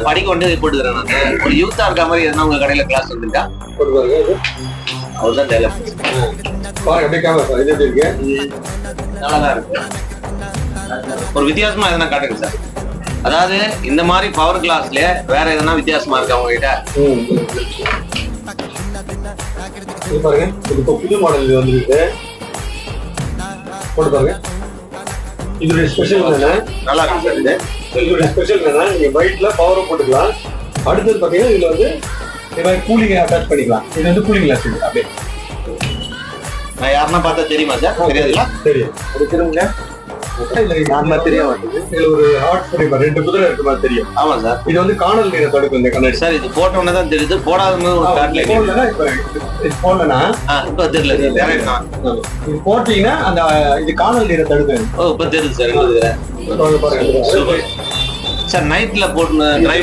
படிக்க வந்து போட்டுக்கிறேன் நான். ஒரு யூத்தா இருக்க மாதிரி எதனா உங்க கடையில கிளாஸ் வந்துட்டா அவர்தான் டெவலப் நல்லாதான் இருக்கு. ஒரு வித்தியாசமா எதனா காட்டுங்க சார். அதாவது இந்த மாதிரி பவர் கிளாஸ்ல வேற எதனா வித்தியாசமா இருக்கா உங்ககிட்ட? பாருங்க இப்போ புது மாடல் வந்துருக்கு போட்டு பாருங்க. இதோட ஸ்பெஷல் என்னன்னா நல்லா இருக்கு சார். இதோட ஸ்பெஷல் என்னன்னா நீங்க பைக்ல பவரை போட்டுக்கலாம். அடுத்தது பாத்தீங்கன்னா இதுல வந்து இந்த மாதிரி கூலிங் அட்டாச் பண்ணிக்கலாம். இது வந்து கூலிங் கிளாஸ் அப்படியே. நான் யாருன்னா பார்த்தா தெரியுமா சார்? தெரியாதுங்களா? தெரியும். அது திரும்புங்க. ஒரு ஹாட் ஸ்ப்ரிங் 2 குதிரை இருக்கு மாதிரி தெரியும். ஆமா சார். இது வந்து காணல் நீரை தடுக்கும் இந்த கண்ணாடி. சார் இது போட்ட உடனே தான் தெரியுது, போடாத ஒரு காட்டுல போடலன்னா இப்ப தெரியல சார். இது போட்டீங்கன்னா அந்த இது காணல் நீரை தடுக்கும். இப்ப தெரியுது சார். சார் நைட்ல போட்டு டிரைவ்